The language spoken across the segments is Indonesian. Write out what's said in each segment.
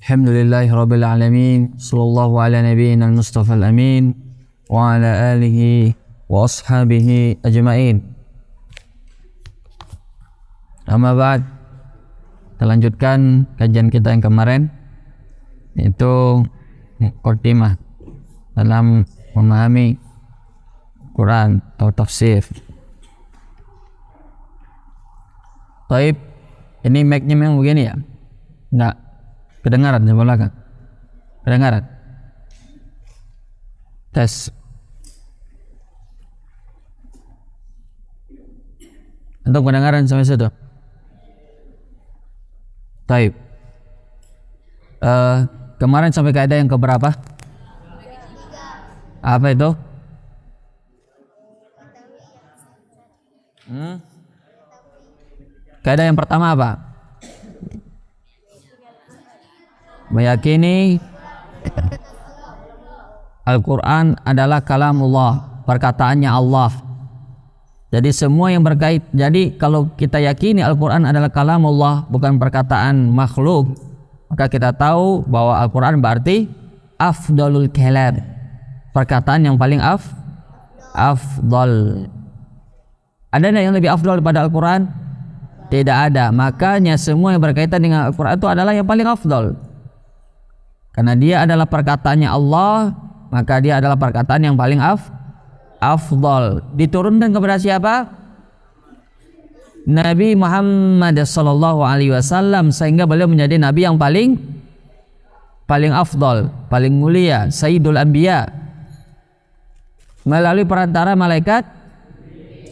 Alhamdulillahirabbil alamin. Sallallahu ala nabiyyina al-Mustafa al-amin wa ala alihi wa ashabihi ajma'in. Amma ba'd. Kita lanjutkan kajian kita yang kemarin, yaitu muqaddimah dalam memahami Quran atau tafsir. Taib, ini mic-nya memang begini ya? Enggak. Kedengaran di belakang? Kedengaran? Tes. Untuk kedengaran sampai situ? Taib. Kemarin sampai kaidah yang keberapa? Apa itu? Kaidah yang pertama apa? Meyakini Al-Quran adalah kalamullah, perkataannya Allah. Jadi semua yang berkait, jadi kalau kita yakini Al-Quran adalah kalamullah, bukan perkataan makhluk, maka kita tahu bahwa Al-Quran berarti afdalul kalam, perkataan yang paling afdal. Ada yang lebih afdal daripada Al-Quran? Tidak ada. Makanya semua yang berkaitan dengan Al-Quran itu adalah yang paling afdal. Karena dia adalah perkataannya Allah, maka dia adalah perkataan yang paling afdal. Diturunkan kepada siapa? Nabi Muhammad sallallahu alaihi wasallam, sehingga beliau menjadi nabi yang paling afdal, paling mulia, sayyidul anbiya. Melalui perantara malaikat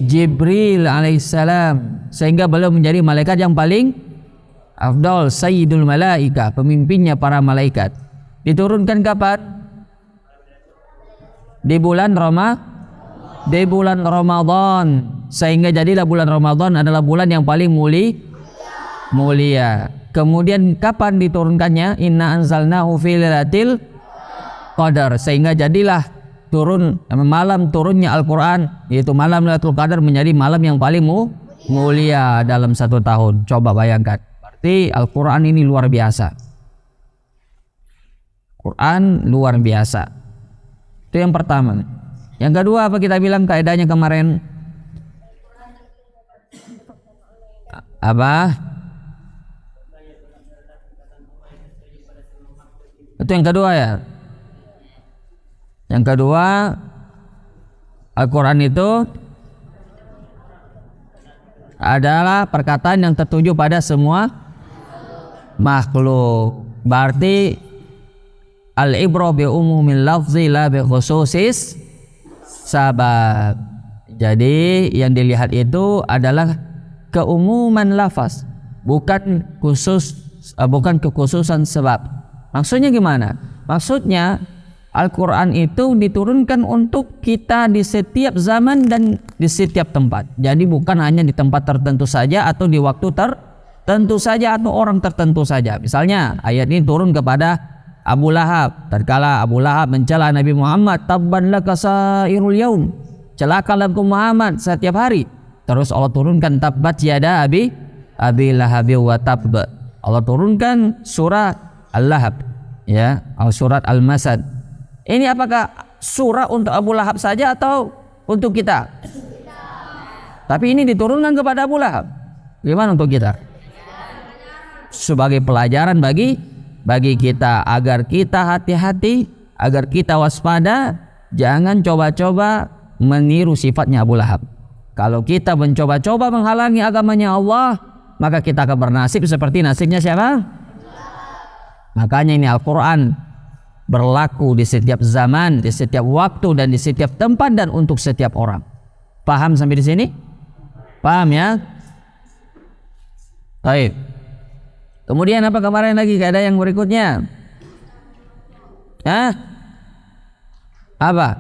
Jibril alaihissalam, sehingga beliau menjadi malaikat yang paling afdal, sayyidul malaika, pemimpinnya para malaikat. Diturunkan kapan? Di bulan Ramadan, sehingga jadilah bulan Ramadan adalah bulan yang paling mulia. Kemudian kapan diturunkannya? Inna anzalnahu fi lailatul qadar, sehingga jadilah malam turunnya Al-Quran, yaitu malam Lailatul Qadar, menjadi malam yang paling mulia dalam satu tahun. Coba bayangkan, berarti Al-Quran ini luar biasa. Quran luar biasa. Itu yang pertama. Yang kedua, apa kita bilang kaidahnya kemarin? Apa? Itu yang kedua ya. Yang kedua, Al-Quran itu adalah perkataan yang tertuju pada semua makhluk. Berarti al-ibrah bi umumil lafzi la bi khususis sabab. Jadi yang dilihat itu adalah keumuman lafaz, bukan kekhususan sebab. Maksudnya gimana? Maksudnya Al-Quran itu diturunkan untuk kita di setiap zaman dan di setiap tempat. Jadi bukan hanya di tempat tertentu saja atau di waktu tertentu saja atau orang tertentu saja. Misalnya ayat ini turun kepada Abu Lahab, tatkala Abu Lahab mencela Nabi Muhammad, tabban laka sairul yaum, celakalah engkau Muhammad setiap hari. Terus Allah turunkan tabbat yada abi lahab wa tabb. Allah turunkan surah Al-Lahab, ya, surat Al-Masad. Ini apakah surah untuk Abu Lahab saja atau untuk kita? Tapi ini diturunkan kepada Abu Lahab. Gimana untuk kita? Sebagai pelajaran bagi kita, agar kita hati-hati, agar kita waspada, jangan coba-coba meniru sifatnya Abu Lahab. Kalau kita mencoba-coba menghalangi agamanya Allah, maka kita akan bernasib seperti nasibnya siapa? Makanya ini Al-Quran berlaku di setiap zaman, di setiap waktu, dan di setiap tempat, dan untuk setiap orang. Paham sampai di sini? Paham ya? Baik. Kemudian apa kemarin lagi kaidah yang berikutnya? Apa?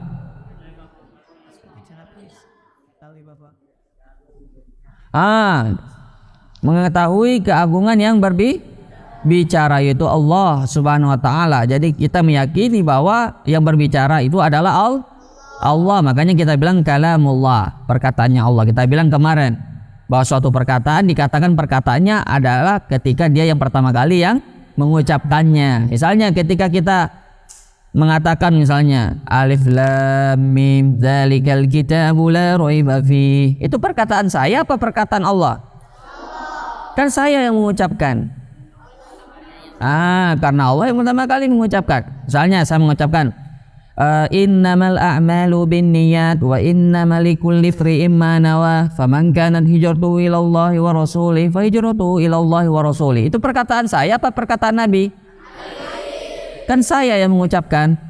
Mengetahui keagungan yang berbicara, yaitu Allah Subhanahu wa taala. Jadi kita meyakini bahwa yang berbicara itu adalah Allah. Makanya kita bilang kalamullah, perkataannya Allah. Kita bilang kemarin bahwa suatu perkataan dikatakan perkataannya adalah ketika dia yang pertama kali yang mengucapkannya. Misalnya ketika kita mengatakan misalnya alif lam mim dzalikal kitabu la raiba fi, itu perkataan saya apa perkataan Allah? Kan saya yang mengucapkan. Karena Allah yang pertama kali mengucapkan. Misalnya saya mengucapkan innamal a'malu binniyat wa innamal likulli imri'in ma nawa faman kanat hijratuhu ilallahi wa rasulih fa hijratuhu ilallahi wa rasulih. Itu perkataan saya apa perkataan Nabi? Kan saya yang mengucapkan.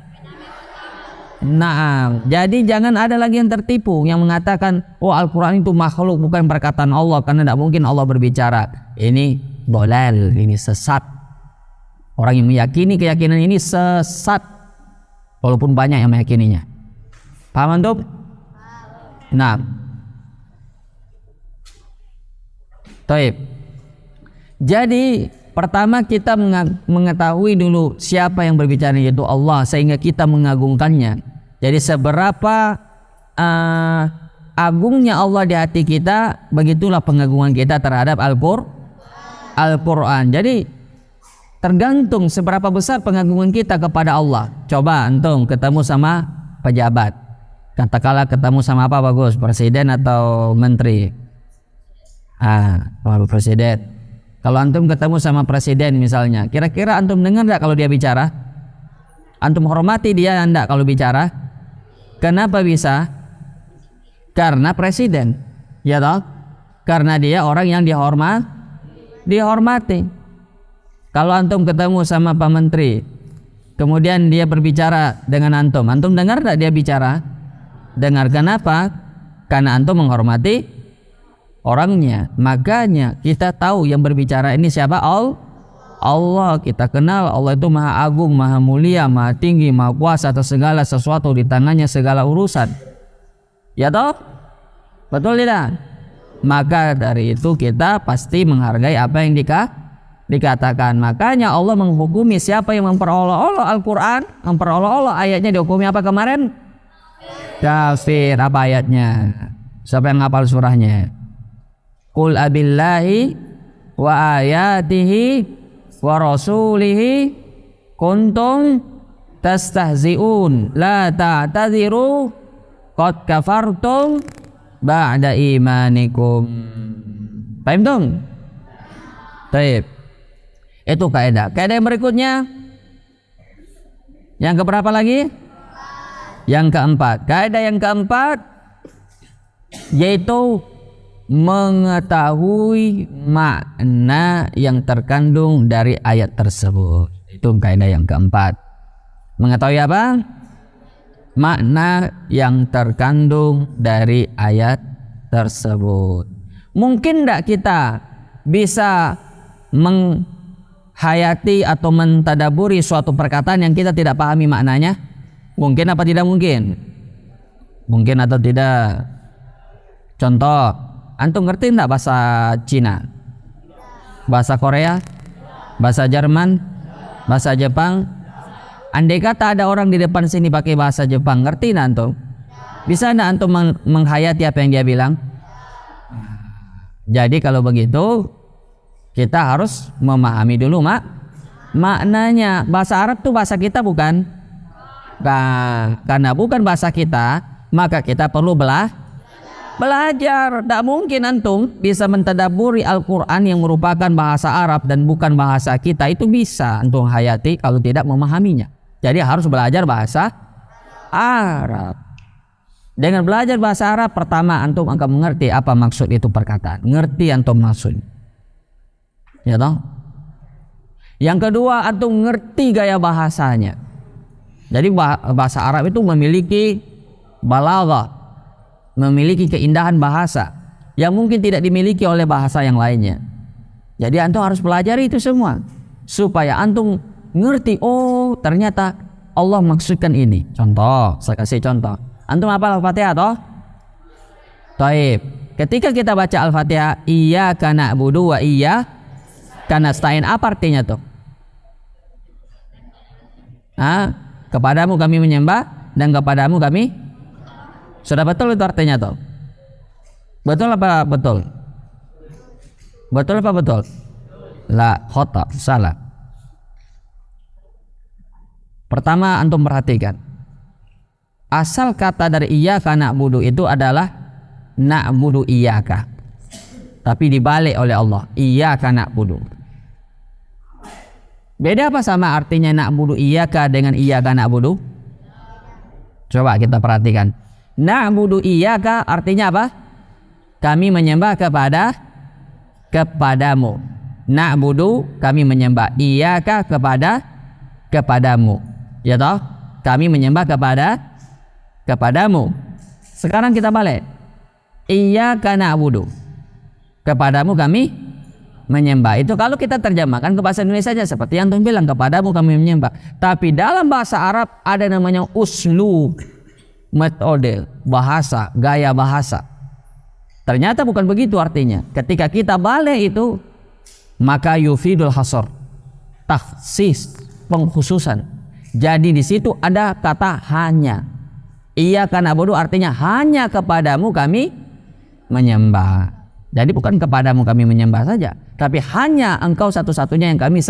Nah, jadi jangan ada lagi yang tertipu yang mengatakan oh Al-Quran itu makhluk bukan perkataan Allah karena tidak mungkin Allah berbicara. Ini dolal, ini sesat. Orang yang meyakini keyakinan ini sesat walaupun banyak yang meyakininya. Paham antum? Nah, taib. Jadi pertama kita mengetahui dulu siapa yang berbicara, yaitu Allah, sehingga kita mengagungkannya. Jadi seberapa agungnya Allah di hati kita, begitulah pengagungan kita terhadap Al-Quran. Jadi tergantung seberapa besar pengagungan kita kepada Allah. Coba antum ketemu sama pejabat, katakanlah ketemu sama apa bagus, presiden atau menteri. Kalau presiden, kalau antum ketemu sama presiden misalnya, kira-kira antum dengar enggak kalau dia bicara? Antum hormati dia enggak kalau bicara? Kenapa bisa? Karena presiden, ya toh? Karena dia orang yang dihormati. Kalau antum ketemu sama Pak Menteri, kemudian dia berbicara dengan antum dengar enggak dia bicara? Dengar. Kenapa? Karena antum menghormati orangnya. Makanya kita tahu yang berbicara ini siapa? Allah. Kita kenal Allah itu maha agung, maha mulia, maha tinggi, maha kuasa atas segala sesuatu, di tangannya segala urusan. Ya toh? Betul tidak? Maka dari itu kita pasti menghargai apa yang dikatakan. Makanya Allah menghukumi siapa yang memperolok-olok Al-Quran, memperolok-olok ayatnya, dihukumi apa kemarin? Kafir. Apa ayatnya? Siapa yang hafal surahnya? Qul abillahi wa ayatihi wa rasulihi kuntum tastahzi'un la ta'tadiru qad kafartum ba'da imanikum. Paham dong? Baik. Itu kaidah. Kaidah yang berikutnya yang keberapa lagi? Yang keempat. Kaidah yang keempat yaitu mengetahui makna yang terkandung dari ayat tersebut. Itu kaidah yang keempat. Mengetahui apa? Makna yang terkandung dari ayat tersebut. Mungkin tidak kita bisa menghayati atau mentadaburi suatu perkataan yang kita tidak pahami maknanya? Mungkin apa tidak mungkin? Mungkin atau tidak? Contoh, antum ngerti enggak bahasa Cina? Bahasa Korea? Bahasa Jerman? Bahasa Jepang? Andai kata ada orang di depan sini pakai bahasa Jepang, ngerti enggak antum? Bisa enggak antum menghayati apa yang dia bilang? Jadi kalau begitu kita harus memahami dulu maknanya. Bahasa Arab itu bahasa kita bukan? Karena bukan bahasa kita, maka kita perlu belajar. Tidak mungkin antum bisa mentadaburi Al-Quran yang merupakan bahasa Arab dan bukan bahasa kita. Itu bisa antum hayati kalau tidak memahaminya. Jadi harus belajar bahasa Arab. Dengan belajar bahasa Arab, pertama antum akan mengerti apa maksud itu perkataan. Ngerti antum maksud. Ya toh? Yang kedua, antum ngerti gaya bahasanya. Jadi bahasa Arab itu memiliki balaghah, memiliki keindahan bahasa yang mungkin tidak dimiliki oleh bahasa yang lainnya. Jadi antum harus pelajari itu semua supaya antum ngerti, oh ternyata Allah maksudkan ini. Contoh, saya kasih contoh. Antum hafal Al-Fatihah toh? Taib. Ketika kita baca Al-Fatihah, iyyaka na'budu wa iyyaka nasta'in, apa artinya tuh? Kepadamu kami menyembah dan kepadamu kami. Sudah betul itu artinya tuh? Betul apa betul? Betul apa betul? La, khata, salah. Pertama antum perhatikan. Asal kata dari iyyaka na'budu itu adalah na'budu iyyaka. Tapi dibalik oleh Allah, iyyaka na'budu. Beda apa sama artinya na'budu iyyaka dengan iyyaka na'budu? Coba kita perhatikan. Na'budu iyyaka artinya apa? Kami menyembah kepadamu. Na'budu kami menyembah, iyyaka kepadamu. Ya toh? Kami menyembah kepadamu. Sekarang kita balik. Iyyaka na'budu. Kepadamu kami menyembah. Itu kalau kita terjemahkan ke bahasa Indonesia saja seperti yang Tuhan bilang, kepadamu kami menyembah. Tapi dalam bahasa Arab ada namanya uslub, metode, bahasa, gaya bahasa. Ternyata bukan begitu artinya. Ketika kita balik itu, maka yufidul hasr, takhsis, pengkhususan. Jadi di situ ada kata hanya. Iyyaka na'budu artinya hanya kepadamu kami menyembah. Jadi bukan kepadamu kami menyembah saja, tapi hanya engkau satu-satunya yang kami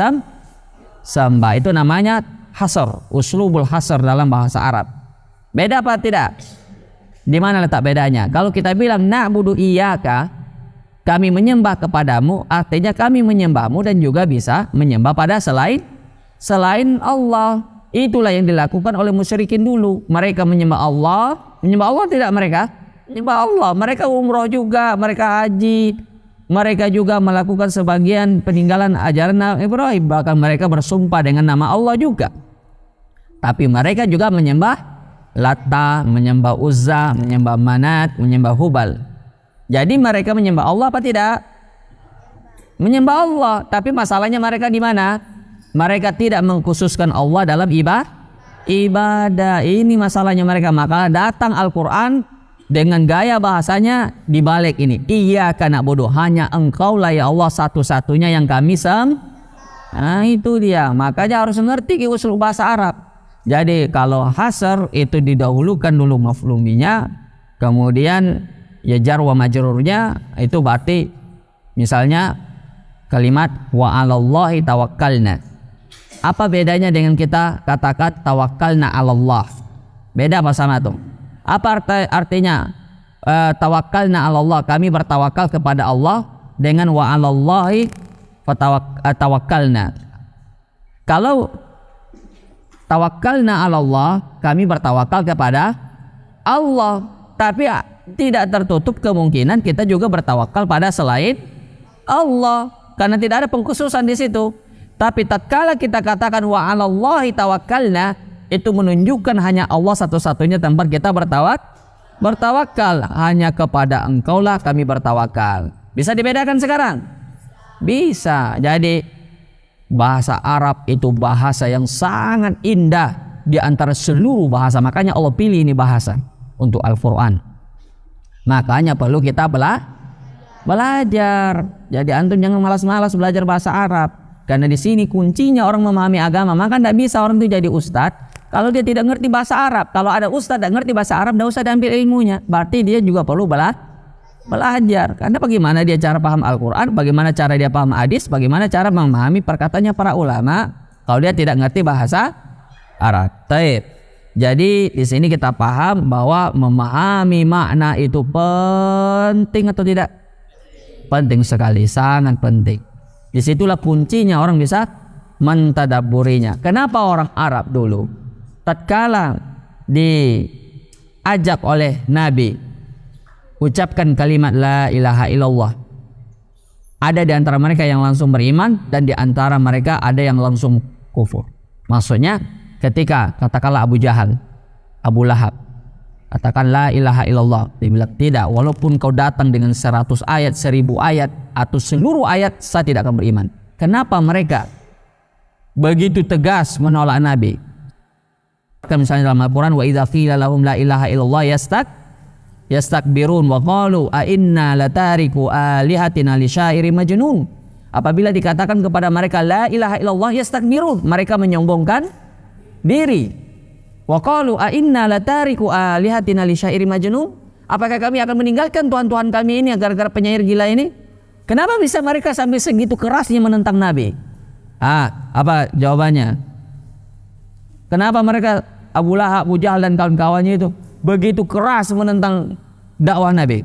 sembah. Itu namanya hasr, uslubul hasr dalam bahasa Arab. Beda apa tidak? Di mana letak bedanya? Kalau kita bilang na'budu iyyaka, kami menyembah kepadamu, artinya kami menyembahmu dan juga bisa menyembah pada selain Allah. Itulah yang dilakukan oleh musyrikin dulu. Mereka menyembah Allah tidak mereka? Menyembah Allah. Mereka umroh juga, mereka haji, mereka juga melakukan sebagian peninggalan ajaran Nabi Ibrahim. Bahkan mereka bersumpah dengan nama Allah juga. Tapi mereka juga menyembah Lata, menyembah Uzza, menyembah Manat, menyembah Hubal. Jadi mereka menyembah Allah apa tidak? Menyembah Allah. Tapi masalahnya mereka di mana? Mereka tidak mengkhususkan Allah dalam ibadah. Ini masalahnya mereka. Maka datang Al-Quran dengan gaya bahasanya dibalik ini. Iyyaka na'budu, hanya engkaulah ya Allah satu-satunya yang kami Nah itu dia. Makanya harus mengerti usul bahasa Arab. Jadi kalau hasr itu didahulukan dulu maf'luminya, kemudian ya jar wa majrurnya, itu berarti misalnya kalimat wa 'alallahi tawakkalna. Apa bedanya dengan kita katakan tawakkalna 'alallah? Beda apa sama tuh? Apa artinya tawakkalna 'alallah, kami bertawakal kepada Allah, dengan wa 'alallahi tawakkalna. Kalau tawakkalna 'alallah, kami bertawakal kepada Allah, tapi tidak tertutup kemungkinan kita juga bertawakal pada selain Allah, karena tidak ada pengkhususan di situ. Tapi tatkala kita katakan wa 'alallahi tawakkalna, itu menunjukkan hanya Allah satu-satunya tempat kita bertawakal. Hanya kepada engkaulah kami bertawakal. Bisa dibedakan sekarang? Bisa. Jadi bahasa Arab itu bahasa yang sangat indah di antara seluruh bahasa. Makanya Allah pilih ini bahasa untuk Al-Quran. Makanya perlu kita belajar. Jadi antum jangan malas-malas belajar bahasa Arab. Karena di sini kuncinya orang memahami agama. Maka tidak bisa orang itu jadi ustadz kalau dia tidak ngerti bahasa Arab. Kalau ada ustadz tidak ngerti bahasa Arab, tidak usah diambil ilmunya. Berarti dia juga perlu belajar. Karena bagaimana dia cara paham Al-Quran, bagaimana cara dia paham hadis, bagaimana cara memahami perkataannya para ulama kalau dia tidak ngerti bahasa Arab. Taib. Jadi di sini kita paham bahwa memahami makna itu penting atau tidak? Penting sekali, sangat penting. Disitulah kuncinya orang bisa mentadabburinya. Kenapa orang Arab dulu tatkala diajak oleh Nabi ucapkan kalimat la ilaha illallah, ada di antara mereka yang langsung beriman dan di antara mereka ada yang langsung kufur. Maksudnya ketika katakanlah Abu Jahal, Abu Lahab katakan la ilaha illallah, dia bilang tidak, walaupun kau datang dengan 100 ayat, 1000 ayat atau seluruh ayat, saya tidak akan beriman. Kenapa mereka begitu tegas menolak Nabi? Misalnya dalam Al-Quran, wa idza qila lahum la ilaha illallah yastakbirun wa qalu a inna latariku alihatina li syairin majnun. Apabila dikatakan kepada mereka la ilaha illallah yastakbirun, mereka menyombongkan diri. Wa qalu a inna latariku alihatina li syairin majnun. Apakah kami akan meninggalkan Tuhan-Tuhan kami ini gara-gara penyair gila ini? Kenapa bisa mereka sampai segitu kerasnya menentang Nabi? Apa jawabannya? Kenapa mereka Abu Lahab, Abu Jahal dan kawan-kawannya itu begitu keras menentang dakwah Nabi?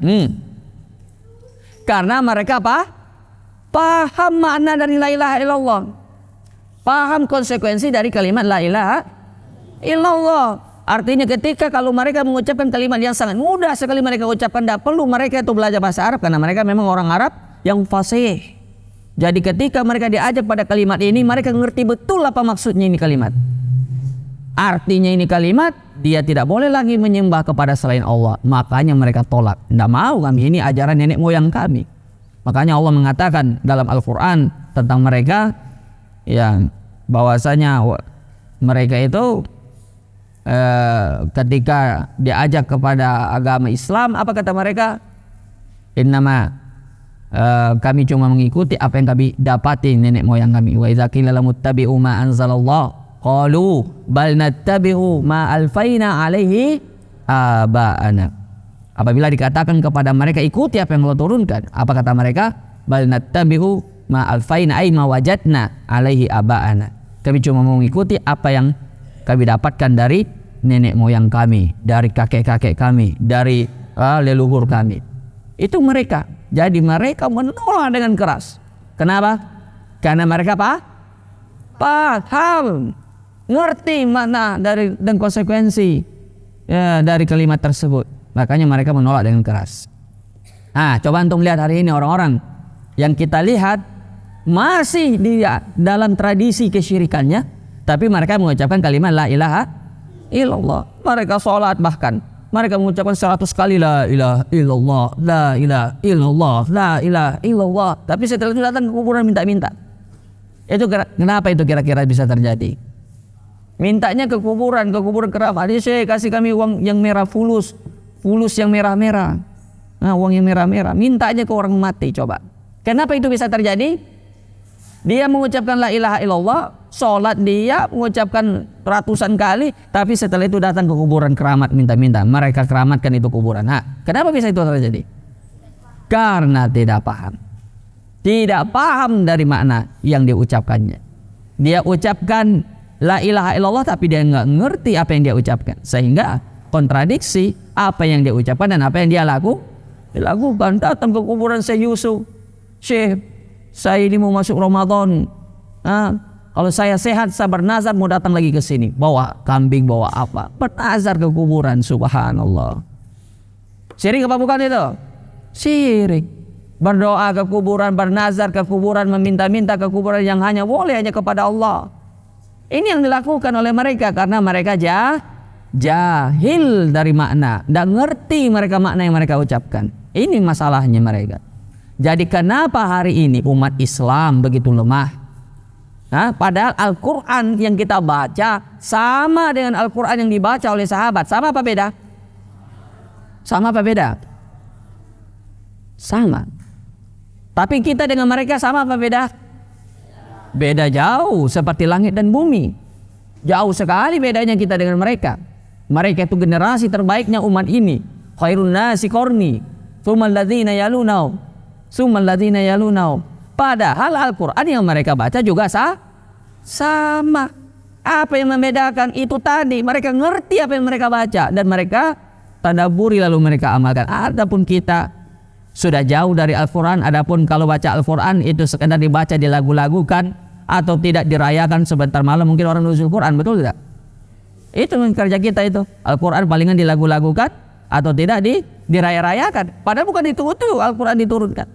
Karena mereka apa? Paham makna dari la ilaha illallah. Paham konsekuensi dari kalimat la ilaha illallah. Artinya ketika kalau mereka mengucapkan kalimat yang sangat mudah sekali mereka ucapkan, tidak perlu mereka itu belajar bahasa Arab karena mereka memang orang Arab yang fasih. Jadi ketika mereka diajak pada kalimat ini, mereka mengerti betul apa maksudnya ini kalimat. Artinya ini kalimat, dia tidak boleh lagi menyembah kepada selain Allah. Makanya mereka tolak. Tidak mau kami, ini ajaran nenek moyang kami. Makanya Allah mengatakan dalam Al-Quran tentang mereka, yang bahwasanya mereka itu ketika diajak kepada agama Islam, apa kata mereka? Innama kami cuma mengikuti apa yang kami dapati nenek moyang kami. Wa idza qila lahum ittabi'u ma anzalallah qalu bal nattabi'u ma alfaina alaihi aba'ana. Apabila dikatakan kepada mereka ikuti apa yang Allah turunkan, apa kata mereka? Bal nattabi'u ma alfaina ay ma wajadna alaihi aba'ana. Kami cuma mengikuti apa yang kami dapatkan dari nenek moyang kami, dari kakek-kakek kami, dari leluhur kami. Itu mereka. Jadi mereka menolak dengan keras. Kenapa? Karena mereka apa? Paham, ngerti makna dari dan konsekuensi dari kalimat tersebut. Makanya mereka menolak dengan keras. Nah, coba antum lihat hari ini orang-orang yang kita lihat masih di dalam tradisi kesyirikannya, tapi mereka mengucapkan kalimat la ilaha illallah. Mereka sholat bahkan mereka mengucapkan 100 kali la ilaha illallah, la ilaha illallah, la ilaha illallah. Tapi setelah itu datang ke kuburan minta-minta. Itu kenapa itu kira-kira bisa terjadi? Mintanya ke kuburan keramat. Dia kasih kami uang yang merah fulus yang merah-merah. Nah, uang yang merah-merah. Mintanya ke orang mati, coba. Kenapa itu bisa terjadi? Dia mengucapkan la ilaha illallah, sholat dia mengucapkan ratusan kali, tapi setelah itu datang ke kuburan keramat minta-minta. Mereka keramatkan itu kuburan. Nah, kenapa bisa itu terjadi? Karena tidak paham. Tidak paham dari makna yang dia ucapkannya. Dia ucapkan la ilaha illallah tapi dia nggak ngerti apa yang dia ucapkan. Sehingga kontradiksi apa yang dia ucapkan dan apa yang dia lakukan. Datang ke kuburan Syekh Yusuf. Syekh, saya ini mau masuk Ramadan. Kalau saya sehat, saya bernazar mau datang lagi ke sini. Bawa kambing, bawa apa? Bernazar ke kuburan, subhanallah. Syirik apa bukan itu? Syirik. Berdoa ke kuburan, bernazar ke kuburan, meminta-minta ke kuburan yang hanya boleh hanya kepada Allah. Ini yang dilakukan oleh mereka karena mereka jahil dari makna. Tidak ngerti mereka makna yang mereka ucapkan. Ini masalahnya mereka. Jadi kenapa hari ini umat Islam begitu lemah? Padahal Al-Quran yang kita baca sama dengan Al-Quran yang dibaca oleh sahabat. Sama apa beda? Sama apa beda? Sama. Tapi kita dengan mereka sama apa beda? Beda jauh, seperti langit dan bumi. Jauh sekali bedanya kita dengan mereka. Mereka itu generasi terbaiknya umat ini. Khairun nasi qarni, tsummal ladzina yalunahum, tsummal ladzina yalunahum. Padahal Al-Quran yang mereka baca juga sama. Apa yang membedakan itu tadi, mereka ngerti apa yang mereka baca dan mereka tadabburi lalu mereka amalkan. Adapun kita sudah jauh dari Al-Quran. Adapun kalau baca Al-Quran itu sekadar dibaca, dilagu-lagukan atau tidak dirayakan sebentar malam, mungkin orang nuzul Quran, betul tidak? Itu kerja kita itu. Al-Quran palingan dilagu-lagukan atau tidak diraya-rayakan. Padahal bukan itu Al-Quran diturunkan.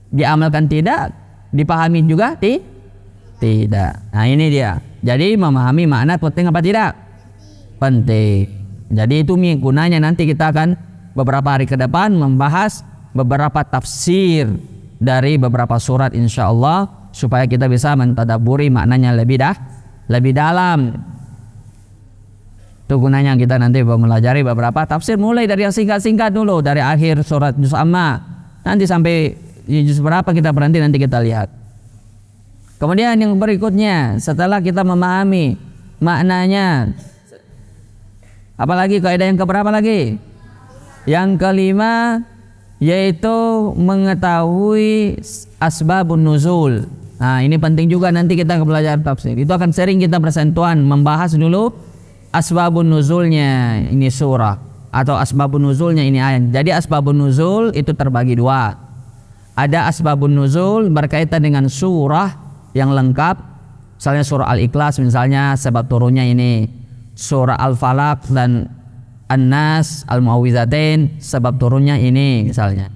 Diamalkan tidak, dipahami juga tidak. Nah ini dia. Jadi memahami makna penting apa tidak? Penting. Jadi itu gunanya nanti kita akan beberapa hari ke depan membahas beberapa tafsir dari beberapa surat insyaallah supaya kita bisa mentadabburi maknanya lebih dalam. Itu gunanya kita nanti mempelajari beberapa tafsir mulai dari yang singkat-singkat dulu dari akhir surat Juz Amma nanti sampai juz berapa kita berhenti nanti kita lihat. Kemudian yang berikutnya setelah kita memahami maknanya, apalagi kaidah yang keberapa lagi? Yang kelima yaitu mengetahui asbabun nuzul, Nah, ini penting juga nanti kita belajar tafsir. Itu akan sering kita bersentuhan membahas dulu asbabun nuzulnya ini surah atau asbabun nuzulnya ini ayat. Jadi asbabun nuzul itu terbagi dua. Ada asbabun nuzul berkaitan dengan surah yang lengkap. Misalnya surah Al-Ikhlas misalnya sebab turunnya ini. Surah Al-Falaq dan An-Nas, Al-Mu'awwidzatain sebab turunnya ini misalnya.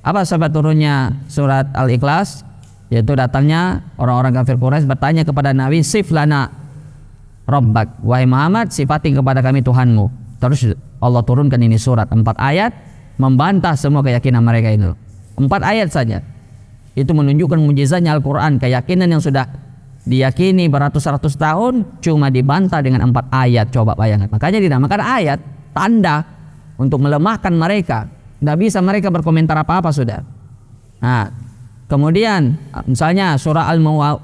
Apa sebab turunnya surat Al-Ikhlas? Yaitu datangnya orang-orang kafir Quraisy bertanya kepada Nabi, sif lana rabbak, wahai Muhammad sifati kepada kami Tuhanmu. Terus Allah turunkan ini surat 4 ayat membantah semua keyakinan mereka itu. 4 ayat saja. Itu menunjukkan mujizatnya Al-Quran. Keyakinan yang sudah diyakini beratus-ratus tahun cuma dibantah dengan 4 ayat. Coba bayangkan. Makanya dinamakan ayat tanda untuk melemahkan mereka. Tidak bisa mereka berkomentar apa-apa sudah. Nah, kemudian misalnya surah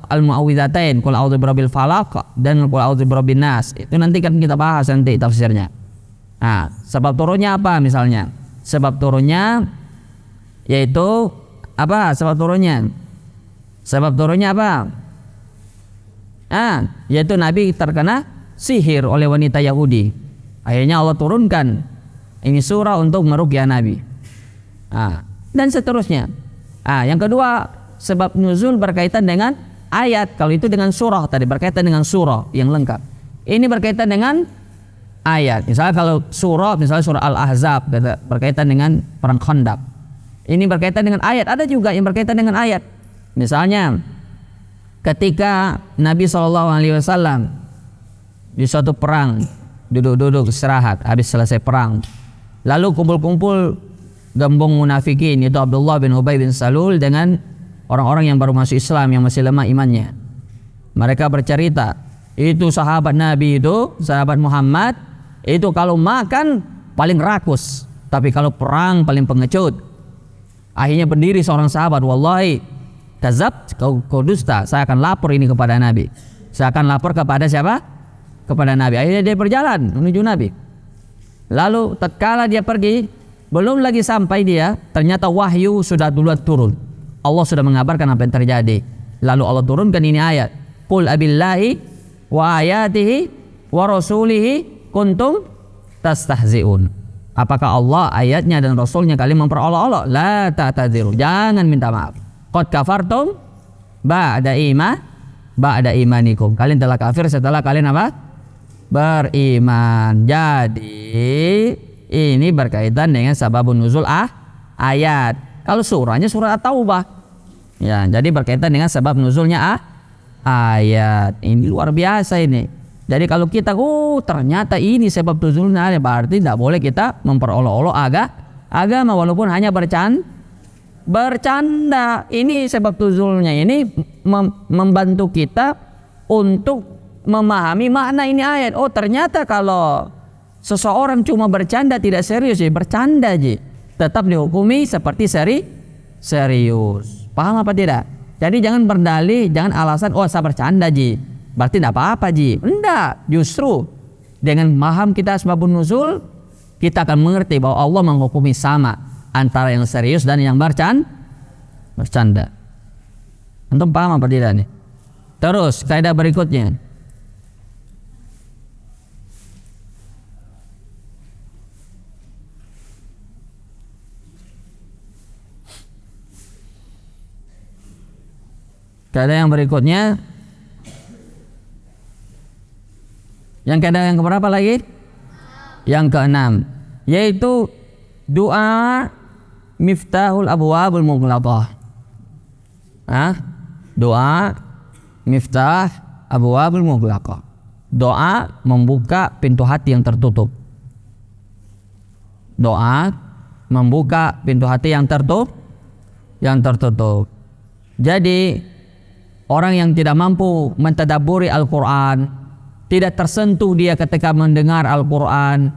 Al-Mu'awwidzatain, Qul a'udzu birabbil falaq dan Qul a'udzu birabbin nas. Itu nanti kan kita bahas nanti tafsirnya. Nah, sebab turunnya apa misalnya? Sebab turunnya yaitu apa? Sebab turunnya? Sebab turunnya apa? Yaitu Nabi terkena sihir oleh wanita Yahudi. Akhirnya Allah turunkan ini surah untuk meruqyah Nabi. Dan seterusnya. Yang kedua, sebab nuzul berkaitan dengan ayat. Kalau itu dengan surah tadi berkaitan dengan surah yang lengkap. Ini berkaitan dengan ayat. Misalnya kalau surah, misalnya surah Al-Ahzab berkaitan dengan perang Khandaq. Ini berkaitan dengan ayat. Ada juga yang berkaitan dengan ayat. Misalnya ketika Nabi SAW di suatu perang duduk-duduk istirahat habis selesai perang, lalu kumpul-kumpul gembong munafikin yaitu Abdullah bin Ubay bin Salul dengan orang-orang yang baru masuk Islam yang masih lemah imannya. Mereka bercerita, itu sahabat Nabi itu, sahabat Muhammad itu kalau makan paling rakus, tapi kalau perang paling pengecut. Akhirnya berdiri seorang sahabat, wallahi kazab, kau dusta, saya akan lapor ini kepada Nabi. Saya akan lapor kepada siapa? Kepada Nabi. Akhirnya dia berjalan menuju Nabi. Lalu tatkala dia pergi, belum lagi sampai dia, ternyata wahyu sudah duluan turun. Allah sudah mengabarkan apa yang terjadi. Lalu Allah turunkan ini ayat. Qul abillahi wa ayatihi wa rasulihi kuntum tastahzi'un. Apakah Allah, ayatnya dan rasulnya kalian memperolok-olok? La ta'tadziru, jangan minta maaf. Qad kafartum ba'da imanikum. Kalian telah kafir setelah kalian apa? Beriman. Jadi ini berkaitan dengan sababun nuzul ayat. Kalau surahnya surah At-Taubah. Ya, jadi berkaitan dengan sebab nuzulnya ayat. Ini luar biasa ini. Jadi kalau kita ternyata ini sebab nuzulnya ayat, berarti tidak boleh kita memperolok-olok agama walaupun hanya bercanda. Ini sebab nuzulnya ini membantu kita untuk memahami makna ini ayat. Oh, ternyata kalau seseorang cuma bercanda tidak serius, bercanda tetap dihukumi seperti serius. Paham apa tidak? Jadi jangan berdalih, jangan alasan saya bercanda berarti tidak apa-apa enggak. Justru dengan paham kita asbabun nuzul, kita akan mengerti bahwa Allah menghukumi sama antara yang serius dan yang bercanda. Antum paham apa tidak nih? Terus kaidah berikutnya. Kaidah yang berikutnya, yang kaidah yang keberapa lagi? Yang keenam, yaitu doa miftahul abwabul mughlaqah. Doa miftah abwabul mughlaqah. Doa membuka pintu hati yang tertutup. Doa membuka pintu hati yang tertutup. Jadi orang yang tidak mampu mentadabburi Al-Quran, tidak tersentuh dia ketika mendengar Al-Quran.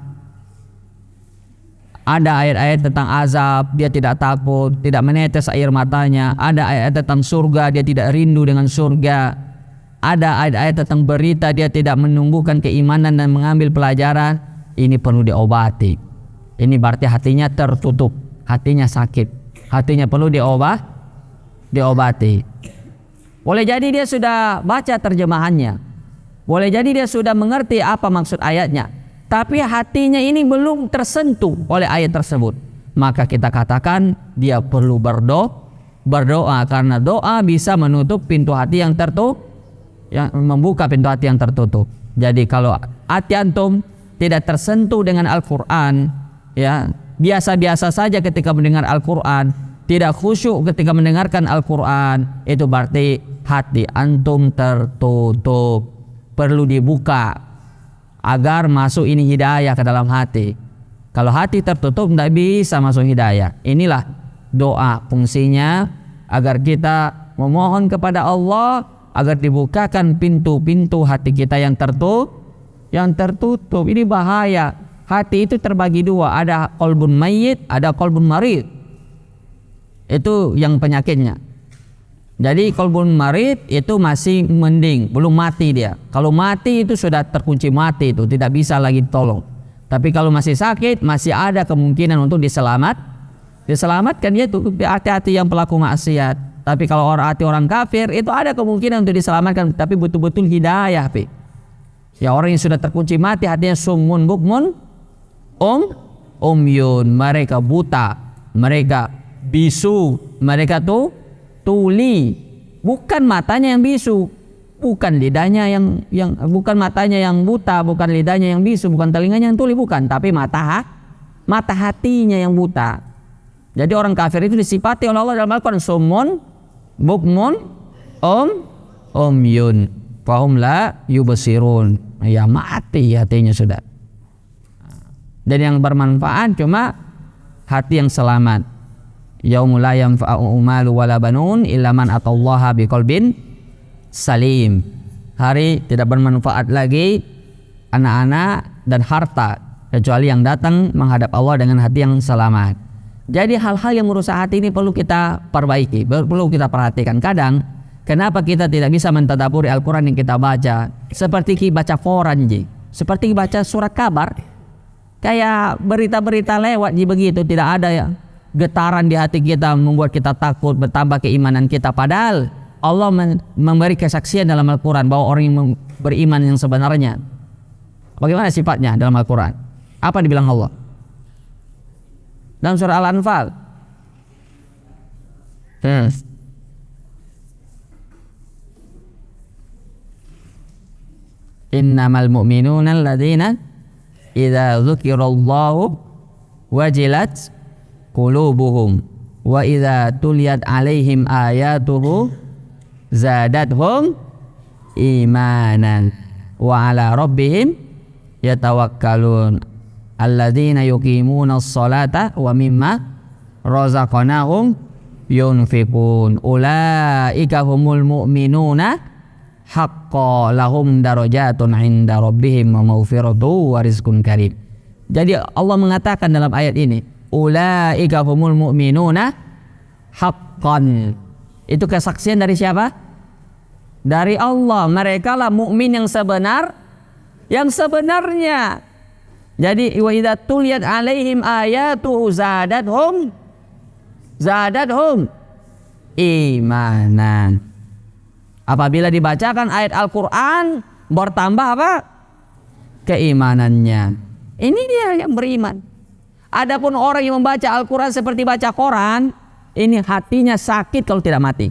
Ada ayat-ayat tentang azab, dia tidak takut, tidak menetes air matanya. Ada ayat-ayat tentang surga, dia tidak rindu dengan surga. Ada ayat-ayat tentang berita, dia tidak menumbuhkan keimanan dan mengambil pelajaran. Ini perlu diobati. Ini berarti hatinya tertutup, hatinya sakit, hatinya perlu diobati. Boleh jadi dia sudah baca terjemahannya, boleh jadi dia sudah mengerti apa maksud ayatnya, tapi hatinya ini belum tersentuh oleh ayat tersebut. Maka kita katakan dia perlu berdoa, karena doa bisa menutup pintu hati yang tertutup, yang membuka pintu hati yang tertutup. Jadi kalau hati antum tidak tersentuh dengan Al-Quran, ya biasa-biasa saja ketika mendengar Al-Quran, tidak khusyuk ketika mendengarkan Al-Quran, itu berarti hati antum tertutup. Perlu dibuka agar masuk ini hidayah ke dalam hati. Kalau hati tertutup tidak bisa masuk hidayah. Inilah doa fungsinya, agar kita memohon kepada Allah agar dibukakan pintu-pintu hati kita yang tertutup. Ini bahaya. Hati itu terbagi dua, ada qalbun mayyit, ada qalbun marid. Itu yang penyakitnya. Jadi qalbun marid itu masih mending, belum mati dia. Kalau mati itu sudah terkunci mati, itu tidak bisa lagi tolong. Tapi kalau masih sakit, masih ada kemungkinan untuk diselamatkan, yaitu hati-hati yang pelaku maksiat. Tapi kalau hati orang kafir itu ada kemungkinan untuk diselamatkan, tapi betul-betul hidayah. Ya orang yang sudah terkunci mati, hatinya summun bukmun umyun, mereka buta, mereka bisu, mereka tuli, bukan matanya yang bisu, bukan lidahnya yang bukan matanya yang buta, bukan lidahnya yang bisu, bukan telinganya yang tuli, bukan, tapi mata hatinya yang buta. Jadi orang kafir itu disifati oleh Allah dalam Al-Quran summun bukmun umyun fahum la yubsirun. Ya mati hatinya sudah. Dan yang bermanfaat cuma hati yang selamat. Yaumul la yanfa'u malu wala banun illa man atallaha biqalbin salim. Hari tidak bermanfaat lagi anak-anak dan harta kecuali yang datang menghadap Allah dengan hati yang selamat. Jadi hal-hal yang merusak hati ini perlu kita perbaiki, perlu kita perhatikan. Kadang kenapa kita tidak bisa mentadaburi Al-Quran yang kita baca, seperti baca koran, seperti baca surat kabar, kayak berita-berita lewat begitu, tidak ada ya getaran di hati kita membuat kita takut, bertambah keimanan kita. Padahal Allah memberi kesaksian dalam Al-Quran bahwa orang yang beriman yang sebenarnya bagaimana sifatnya dalam Al-Quran. Apa dibilang Allah dalam surah Al-Anfal? Innamal mu'minuna alladzina idza dzukirallahu wajilat qulubuhum wa idza tuliyat alaihim ayatuhu zadatuhum imanan wa ala rabbihim yatawakkalun alladzina yuqimuna sholata wa mimma razaqnahum yunfiqun ulaika humul mu'minuna haqqan lahum darajatun 'inda rabbihim wa maghfiratu wa rizqun karim. Jadi Allah mengatakan dalam ayat ini ulaika humul mu'minuna haqqan. Itu kesaksian dari siapa? Dari Allah. Mereka lah mukmin yang sebenarnya. Jadi wa idza tuliyat alaihim ayatuhu zadathum imanan. Apabila dibacakan ayat Al-Quran, bertambah apa? Keimanannya. Ini dia yang beriman. Adapun orang yang membaca Al-Quran seperti baca koran, ini hatinya sakit kalau tidak mati.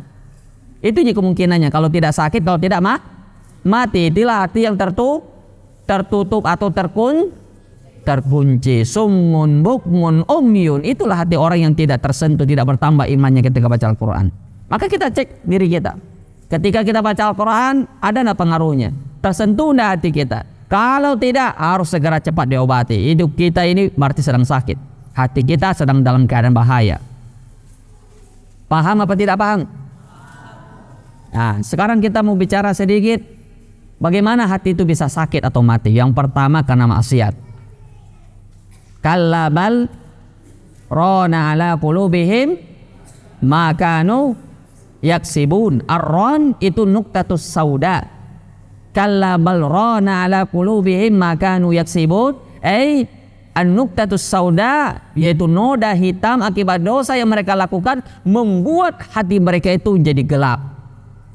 Itu aja kemungkinannya. Kalau tidak sakit, kalau tidak mati. Itulah hati yang tertutup atau terkunci. Summun bukmun umyun. Itulah hati orang yang tidak tersentuh, tidak bertambah imannya ketika baca Al-Quran. Maka kita cek diri kita. Ketika kita baca Al-Quran, ada nggak pengaruhnya? Tersentuh nggak hati kita? Kalau tidak, harus segera cepat diobati. Hidup kita ini berarti sedang sakit. Hati kita sedang dalam keadaan bahaya. Paham apa tidak paham? Nah, sekarang kita mau bicara sedikit bagaimana hati itu bisa sakit atau mati. Yang pertama karena maksiat. Kalla bal rana ala qulubihim ma kanu yaksibun. Ar-ran itu nuktatus sauda. Kalla bal rana ala qulubihim ma kanu yaksibun. An-nuktatus sauda, yaitu noda hitam akibat dosa yang mereka lakukan, membuat hati mereka itu jadi gelap.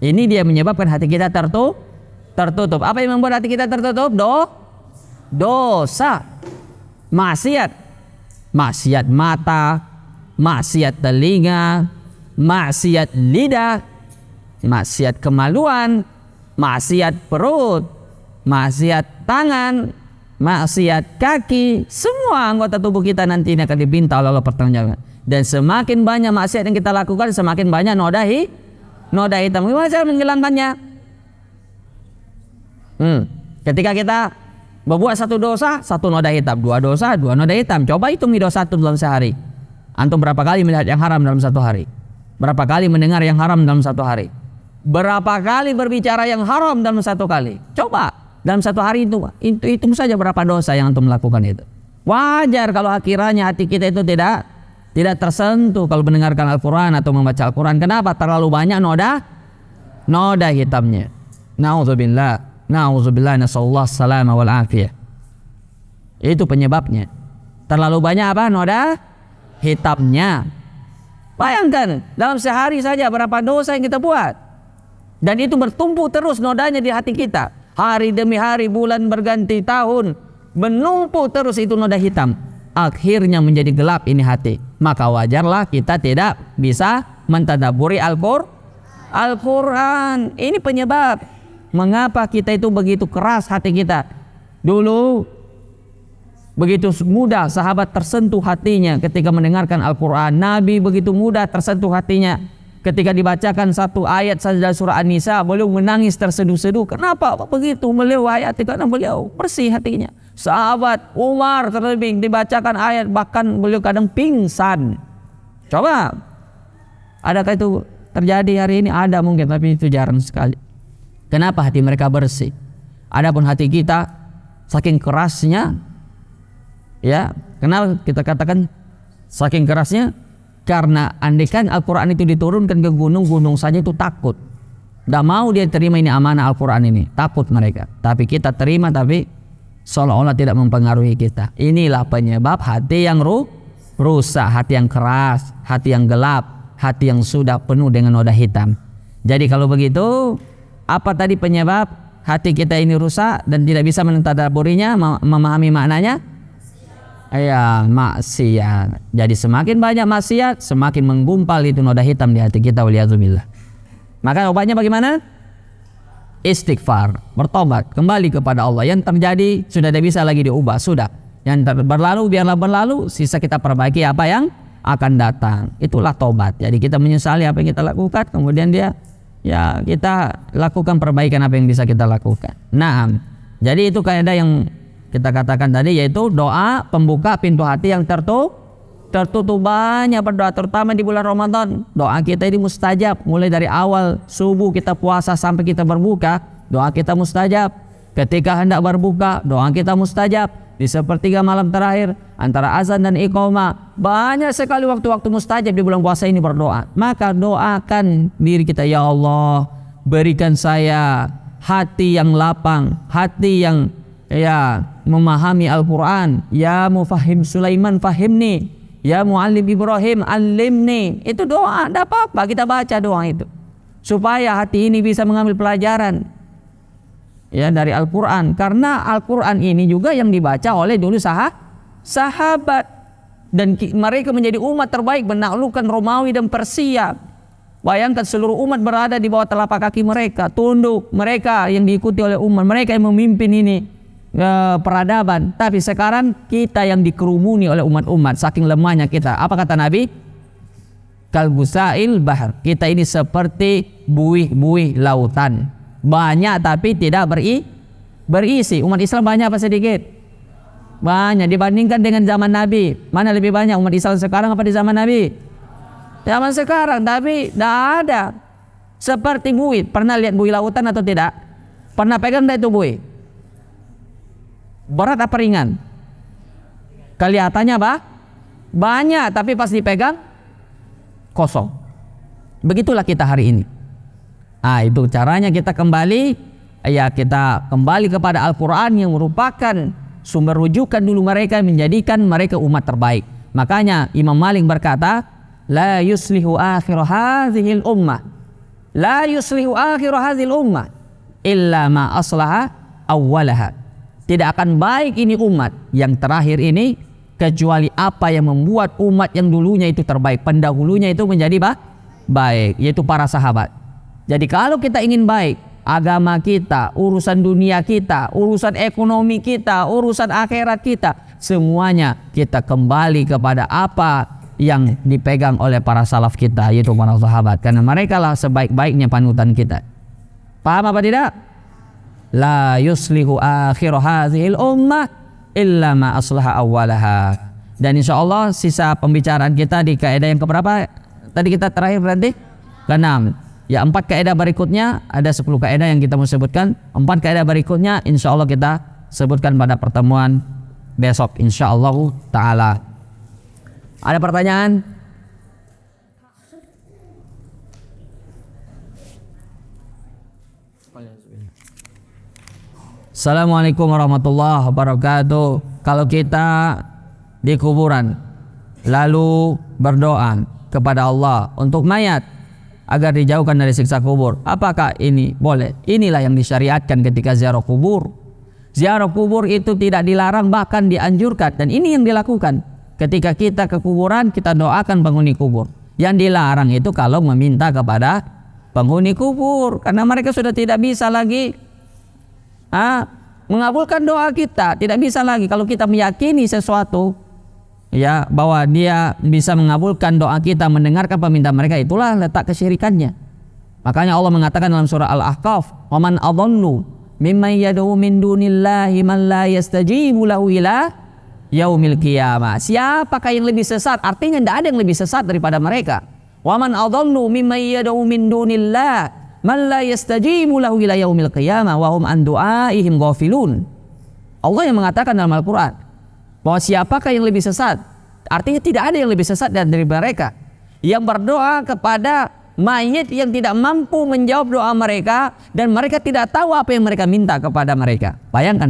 Ini dia menyebabkan hati kita tertutup. Apa yang membuat hati kita tertutup? Dosa, maksiat mata, maksiat telinga, maksiat lidah, maksiat kemaluan, maksiat perut, maksiat tangan, maksiat kaki. Semua anggota tubuh kita nanti ini akan diminta oleh Allah pertanggungjawaban. Dan semakin banyak maksiat yang kita lakukan, semakin banyak noda hitam. Gimana cara menghilangkannya? Ketika kita berbuat satu dosa, satu noda hitam. Dua dosa, dua noda hitam. Coba hitung dosa satu dalam sehari. Antum berapa kali melihat yang haram dalam satu hari? Berapa kali mendengar yang haram dalam satu hari? Berapa kali berbicara yang haram dalam satu kali? Coba dalam satu hari itu hitung saja berapa dosa yang antum melakukan itu. Wajar kalau akhirnya hati kita itu tidak tersentuh kalau mendengarkan Al-Quran atau membaca Al-Quran. Kenapa? Terlalu banyak noda hitamnya. Na'udzubillah, nasallallahu salama wal afiyah. Itu penyebabnya. Terlalu banyak apa? Noda hitamnya. Bayangkan dalam sehari saja berapa dosa yang kita buat. Dan itu bertumpuk terus nodanya di hati kita. Hari demi hari, bulan berganti tahun, menumpuk terus itu noda hitam. Akhirnya menjadi gelap ini hati. Maka wajarlah kita tidak bisa mentadabburi Al-Quran. Ini penyebab mengapa kita itu begitu keras hati kita. Dulu begitu mudah sahabat tersentuh hatinya ketika mendengarkan Al-Quran. Nabi begitu mudah tersentuh hatinya ketika dibacakan satu ayat saja dari surah An-Nisa, beliau menangis terseduh-seduh. Kenapa begitu? Beliau ayat karena beliau bersih hatinya. Sahabat Umar terlebih dibacakan ayat bahkan beliau kadang pingsan. Coba, adakah itu terjadi hari ini? Ada mungkin, tapi itu jarang sekali. Kenapa? Hati mereka bersih. Adapun hati kita saking kerasnya, ya, kenapa kita katakan saking kerasnya? Karena andaikan Al-Quran itu diturunkan ke gunung saja itu takut. Tidak mau dia terima ini amanah Al-Quran ini. Takut mereka. Tapi kita terima, tapi seolah-olah tidak mempengaruhi kita. Inilah penyebab hati yang rusak, hati yang keras, hati yang gelap, hati yang sudah penuh dengan noda hitam. Jadi kalau begitu, apa tadi penyebab hati kita ini rusak dan tidak bisa mentadabburinya, memahami maknanya? Ya, maksiat. Jadi semakin banyak maksiat, semakin menggumpal itu noda hitam di hati kita, waliyadzubillah. Maka obatnya bagaimana? Istighfar, bertobat, kembali kepada Allah. Yang terjadi sudah tidak bisa lagi diubah, sudah. Yang berlalu biarlah berlalu, sisa kita perbaiki apa yang akan datang. Itulah tobat. Jadi kita menyesali apa yang kita lakukan, kemudian kita lakukan perbaikan apa yang bisa kita lakukan. Nah, jadi itu kaidah yang kita katakan tadi, yaitu doa pembuka pintu hati yang tertutup. Banyak berdoa, terutama di bulan Ramadan. Doa kita ini mustajab. Mulai dari awal subuh kita puasa sampai kita berbuka, doa kita mustajab. Ketika hendak berbuka, doa kita mustajab. Di sepertiga malam terakhir antara azan dan iqamah, banyak sekali waktu-waktu mustajab di bulan puasa ini berdoa. Maka doakan diri kita, ya Allah, berikan saya hati yang lapang, hati yang memahami Al-Quran. Ya mufahim Sulaiman fahimni, ya muallim Ibrahim alimni. Itu doa, tidak apa-apa kita baca doa itu, supaya hati ini bisa mengambil pelajaran dari Al-Quran. Karena Al-Quran ini juga yang dibaca oleh dulu sahabat, dan mereka menjadi umat terbaik menaklukkan Romawi dan Persia. Bayangkan seluruh umat berada di bawah telapak kaki mereka, tunduk mereka yang diikuti oleh umat mereka yang memimpin ini peradaban. Tapi sekarang kita yang dikerumuni oleh umat-umat, saking lemahnya kita. Apa kata Nabi? Kalbusail bahar, kita ini seperti buih-buih lautan, banyak tapi tidak berisi. Umat Islam banyak apa sedikit? Banyak dibandingkan dengan zaman Nabi. Mana lebih banyak umat Islam sekarang apa di zaman Nabi? Zaman sekarang, tapi tidak ada. Seperti buih. Pernah lihat buih lautan atau tidak? Pernah pegang tidak itu buih? Berat apa ringan? Kelihatannya apa? Banyak, tapi pas dipegang kosong. Begitulah kita hari ini. Itu caranya kita kembali, kita kembali kepada Al-Quran yang merupakan sumber rujukan dulu mereka, menjadikan mereka umat terbaik. Makanya Imam Malik berkata, la yuslihu akhir hadhil ummah La yuslihu akhir hadhil ummah illa ma aslaha awwalaha. Tidak akan baik ini umat yang terakhir ini kecuali apa yang membuat umat yang dulunya itu terbaik, pendahulunya itu menjadi baik, yaitu para sahabat. Jadi kalau kita ingin baik, agama kita, urusan dunia kita, urusan ekonomi kita, urusan akhirat kita, semuanya kita kembali kepada apa yang dipegang oleh para salaf kita, yaitu para sahabat, karena mereka lah sebaik-baiknya panutan kita. Paham apa tidak? La yuslihu akhir hadhil ummah illa ma aslaha awwalaha. Dan insya Allah sisa pembicaraan kita di kaidah yang keberapa tadi kita terakhir berarti? Ke-6. Ya, 4 kaidah berikutnya, ada 10 kaidah yang kita mau sebutkan. 4 kaidah berikutnya insya Allah kita sebutkan pada pertemuan besok insya Allah ta'ala. Ada pertanyaan? Assalamualaikum warahmatullahi wabarakatuh. Kalau kita di kuburan lalu berdoa kepada Allah untuk mayat agar dijauhkan dari siksa kubur, apakah ini boleh? Inilah yang disyariatkan ketika ziarah kubur. Ziarah kubur itu tidak dilarang, bahkan dianjurkan, dan ini yang dilakukan. Ketika kita ke kuburan, kita doakan penghuni kubur. Yang dilarang itu kalau meminta kepada penghuni kubur, karena mereka sudah tidak bisa lagi mengabulkan doa kita. Tidak bisa lagi kalau kita meyakini sesuatu, ya, bahwa dia bisa mengabulkan doa kita, mendengarkan permintaan mereka, itulah letak kesyirikannya. Makanya Allah mengatakan dalam surah Al-Ahqaf, "Wa man adallu mimman yad'u min dunillahi man la yastajibu lahu ila yaumil qiyamah." Siapakah yang lebih sesat? Artinya tidak ada yang lebih sesat daripada mereka. "Wa man adallu mimman yad'u min dunillahi man la yastajibu lahu ila yaumil qiyamah wa hum an du'aihim ghafilun." Allah yang mengatakan dalam Al-Quran bahwa siapakah yang lebih sesat? Artinya tidak ada yang lebih sesat dari mereka yang berdoa kepada mayit yang tidak mampu menjawab doa mereka, dan mereka tidak tahu apa yang mereka minta kepada mereka. Bayangkan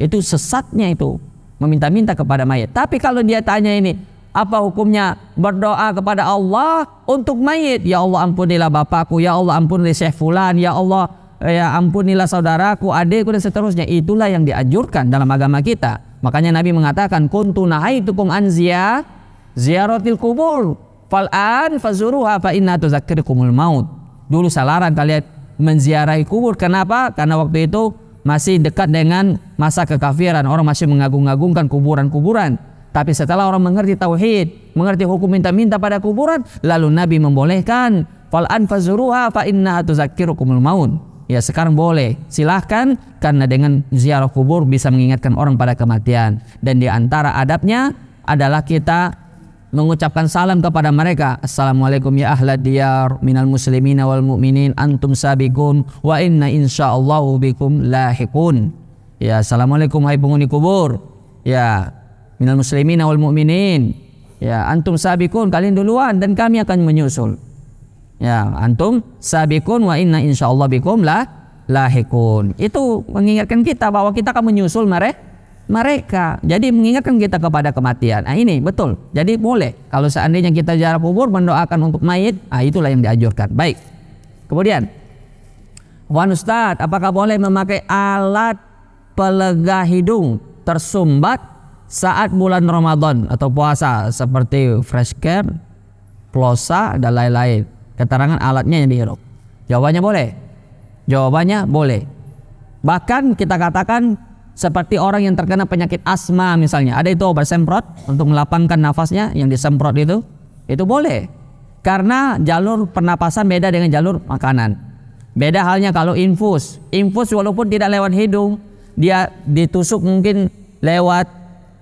itu sesatnya, itu meminta-minta kepada mayit. Tapi kalau dia tanya ini, apa hukumnya berdoa kepada Allah untuk mayit? Ya Allah, ampunilah bapakku, ya Allah ampunilah Syekh Fulan, ya Allah ya ampunilah saudaraku, adikku, dan seterusnya. Itulah yang dianjurkan dalam agama kita. Makanya Nabi mengatakan, kuntu nahaitukum an ziyaratil kubur fal'an fazuruha fa inna tuzakkirikumul maut. Dulu saya larang kalian menziarahi kubur. Kenapa? Karena waktu itu masih dekat dengan masa kekafiran, orang masih mengagung-agungkan kuburan-kuburan. Tapi setelah orang mengerti tauhid, mengerti hukum minta-minta pada kuburan, lalu Nabi membolehkan fal'an fazuruha fa inna tuzakkirukumul maut. Ya, sekarang boleh, silahkan, karena dengan ziarah kubur bisa mengingatkan orang pada kematian. Dan di antara adabnya adalah kita mengucapkan salam kepada mereka. Assalamualaikum ya ahlad diyar minal muslimina wal mu'minin antum sabiqun wa inna insyaallahu bikum lahiqun. Ya, assalamualaikum hai penghuni kubur, ya, minal muslimina wal mu'minin, ya, antum sabiqun, kalian duluan dan kami akan menyusul. Ya, antum sabiqun wa inna insyaallahu bikum lahiqun. Itu mengingatkan kita bahwa kita akan menyusul mereka. Jadi mengingatkan kita kepada kematian. Nah, ini betul. Jadi boleh kalau seandainya kita ziarah kubur mendoakan untuk mayit, itulah yang dianjurkan. Baik. Kemudian, Wan Ustadz, apakah boleh memakai alat pelega hidung tersumbat saat bulan Ramadan atau puasa seperti fresh care, plosa dan lain-lain? Keterangan alatnya yang dihirup. Jawabannya boleh. Jawabannya boleh. Bahkan kita katakan seperti orang yang terkena penyakit asma misalnya, ada itu obat semprot untuk melapangkan nafasnya, yang disemprot itu boleh. Karena jalur pernapasan beda dengan jalur makanan. Beda halnya kalau infus. Infus walaupun tidak lewat hidung, dia ditusuk mungkin lewat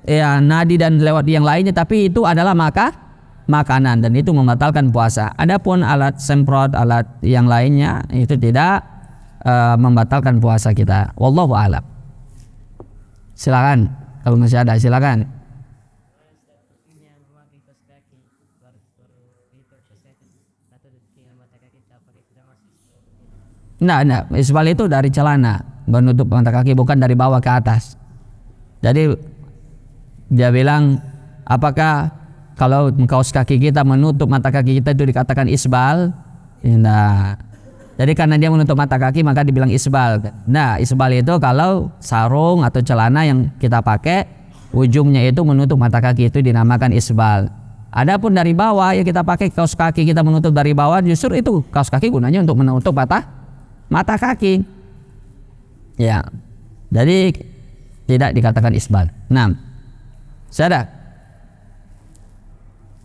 ya nadi dan lewat yang lainnya, tapi itu adalah makanan dan itu membatalkan puasa. Adapun alat semprot, alat yang lainnya itu tidak membatalkan puasa kita. Wallahu a'lam. Silakan, kalau masih ada silakan. Nah, isbal itu dari celana, menutup mata kaki, bukan dari bawah ke atas. Jadi dia bilang, apakah kalau kaos kaki kita menutup mata kaki kita itu dikatakan isbal? Nah, Jadi karena dia menutup mata kaki maka dibilang isbal. Nah, isbal itu kalau sarung atau celana yang kita pakai ujungnya itu menutup mata kaki, itu dinamakan isbal. Adapun dari bawah ya kita pakai kaos kaki, kita menutup dari bawah, justru itu kaos kaki gunanya untuk menutup mata kaki. Ya. Jadi tidak dikatakan isbal. Nah, sudah.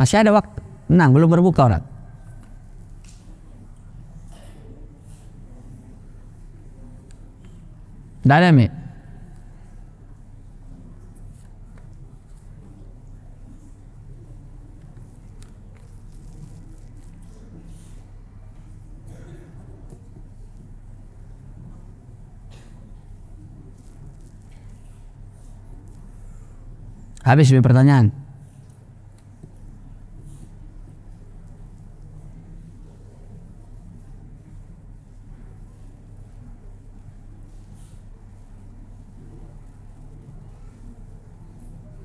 Masih ada waktu. Nah, belum berbuka orang. Tidak ada, Mi. Habis pertanyaan.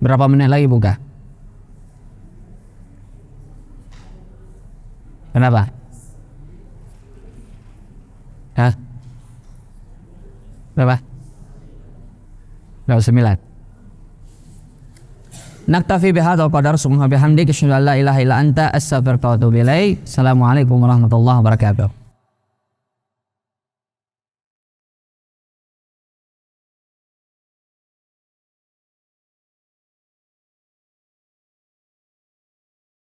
Berapa menit lagi buka? Kenapa? Hah? Berapa? 9. Naktafi bihadzal qadar, subhanallahi bihamdihi, asyhadu an la ilaha illa anta, astaghfiruka wa atubu ilaik. Assalamualaikum warahmatullahi wabarakatuh.